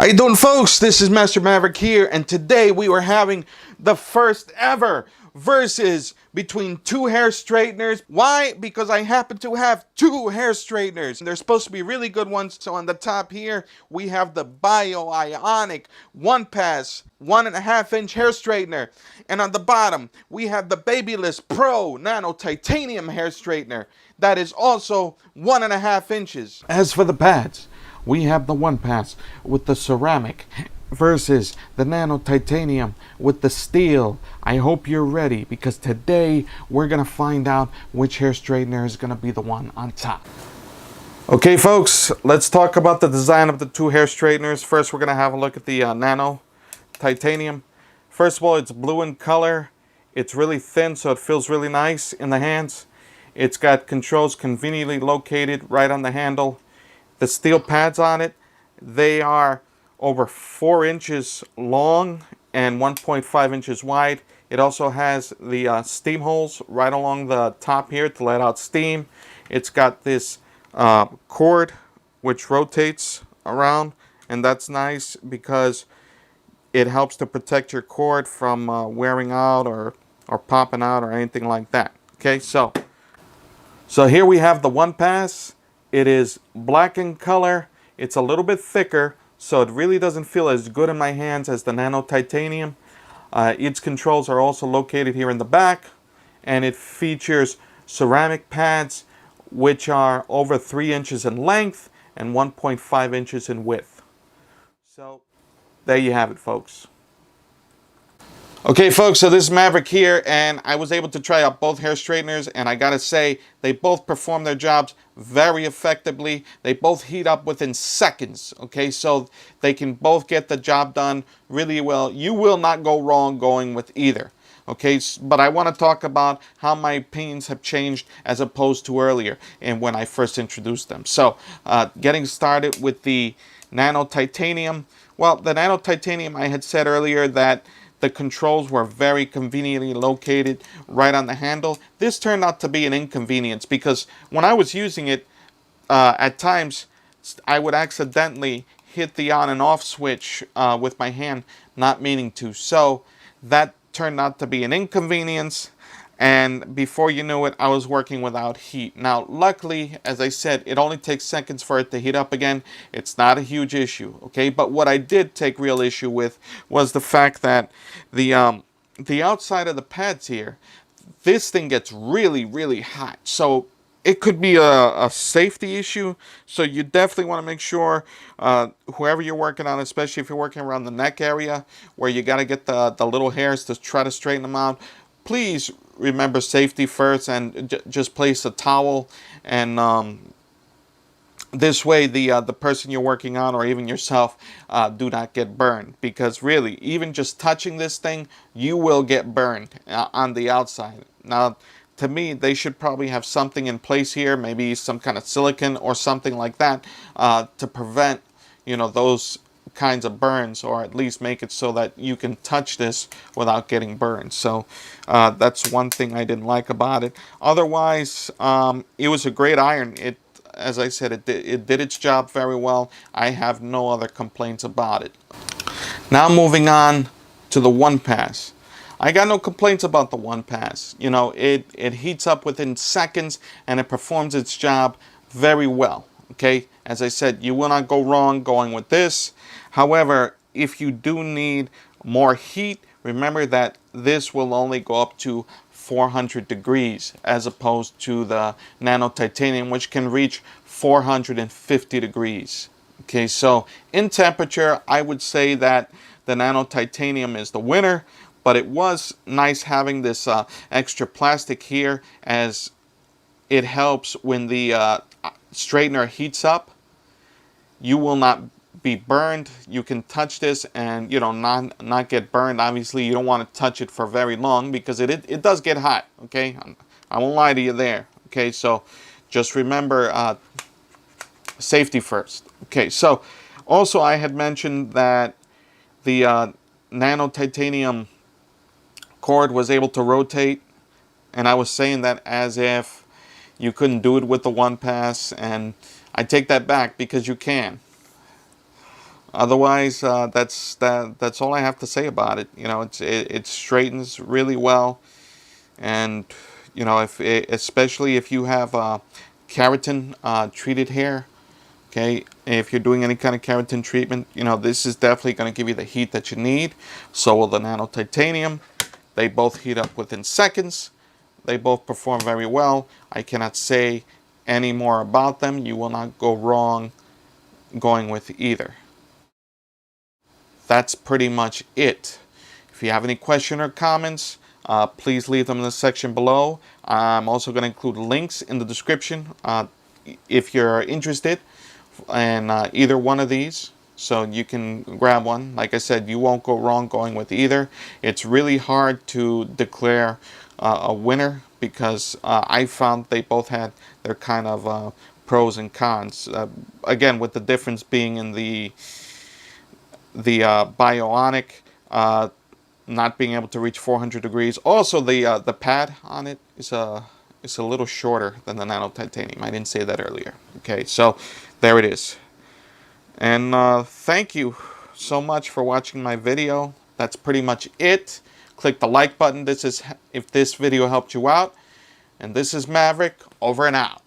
How you doing, folks? This is Master Maverick here, and today we were having the first ever versus between two hair straighteners. Why? Because I happen to have two hair straighteners. They're supposed to be really good ones. So on the top here, we have the Ionic OnePass 1.5 inch hair straightener. And on the bottom, we have the BaByliss Pro Nano Titanium hair straightener. That is also 1.5 inches. As for the pads, we have the OnePass with the ceramic versus the Nano Titanium with the steel. I hope you're ready, because today we're going to find out which hair straightener is going to be the one on top. Okay, folks, let's talk about the design of the two hair straighteners. First, we're going to have a look at the Nano Titanium. First of all, it's blue in color. It's really thin, so it feels really nice in the hands. It's got controls conveniently located right on the handle. The steel pads on it, they are over 4 inches long and 1.5 inches wide. It also has the steam holes right along the top here to let out steam. It's got this cord which rotates around, and that's nice because it helps to protect your cord from wearing out or popping out or anything like that. Okay, so here we have the OnePass. It is black in color. It's a little bit thicker, so it really doesn't feel as good in my hands as the Nano Titanium. Its controls are also located here in the back, and it features ceramic pads which are over 3 inches in length and 1.5 inches in width. So there you have it, folks. Okay, folks, so this is Maverick here, and I was able to try out both hair straighteners, and I gotta say, they both perform their jobs very effectively. They both heat up within seconds, okay? So they can both get the job done really well. You will not go wrong going with either, okay? But I want to talk about how my opinions have changed as opposed to earlier and when I first introduced them. So getting started with the Nano Titanium. Well, the Nano Titanium, I had said earlier that the controls were very conveniently located right on the handle. This turned out to be an inconvenience because when I was using it, at times I would accidentally hit the on and off switch with my hand, not meaning to. So that turned out to be an inconvenience. And before you knew it, I was working without heat. Now, luckily, as I said, it only takes seconds for it to heat up again. It's not a huge issue, okay? But what I did take real issue with was the fact that the outside of the pads here, this thing gets really, really hot. So it could be a safety issue. So you definitely want to make sure, whoever you're working on, especially if you're working around the neck area, where you got to get the little hairs to try to straighten them out, please remember safety first, and just place a towel, and this way the person you're working on, or even yourself, do not get burned. Because really, even just touching this thing, you will get burned on the outside. Now, to me, they should probably have something in place here, maybe some kind of silicone or something like that, to prevent, you know, those kinds of burns, or at least make it so that you can touch this without getting burned. So that's one thing I didn't like about it. Otherwise, it was a great iron. As I said, it did its job very well. I have no other complaints about it. Now moving on to the OnePass. I got no complaints about the OnePass. You know, it heats up within seconds, and it performs its job very well. Okay, as I said, you will not go wrong going with this. However, if you do need more heat, remember that this will only go up to 400 degrees as opposed to the Nano Titanium, which can reach 450 degrees. Okay, so in temperature, I would say that the Nano Titanium is the winner, but it was nice having this extra plastic here, as it helps when the straightener heats up. You will not be burned. You can touch this and, you know, not get burned. Obviously, you don't want to touch it for very long because it does get hot, okay? I won't lie to you there, okay? So just remember, safety first. Okay, so also I had mentioned that the Nano Titanium cord was able to rotate, and I was saying that as if you couldn't do it with the OnePass, and I take that back because you can. Otherwise, that's all I have to say about it. You know, it straightens really well, and you know, especially if you have keratin treated hair. Okay, if you're doing any kind of keratin treatment, you know, this is definitely going to give you the heat that you need. So will the nano titanium. They both heat up within seconds. They both perform very well. I cannot say any more about them. You will not go wrong going with either. That's pretty much it. If you have any question or comments, please leave them in the section below. I'm also going to include links in the description if you're interested in either one of these, so you can grab one. Like I said, you won't go wrong going with either. It's really hard to declare a winner because I found they both had their kind of pros and cons. Again, with the difference being in the Bionic not being able to reach 400 degrees. Also, the pad on it is a little shorter than the nano titanium. I didn't say that earlier. Okay, so there it is. And thank you so much for watching my video. That's pretty much it. Click the like button. This is if this video helped you out. And this is Maverick, over and out.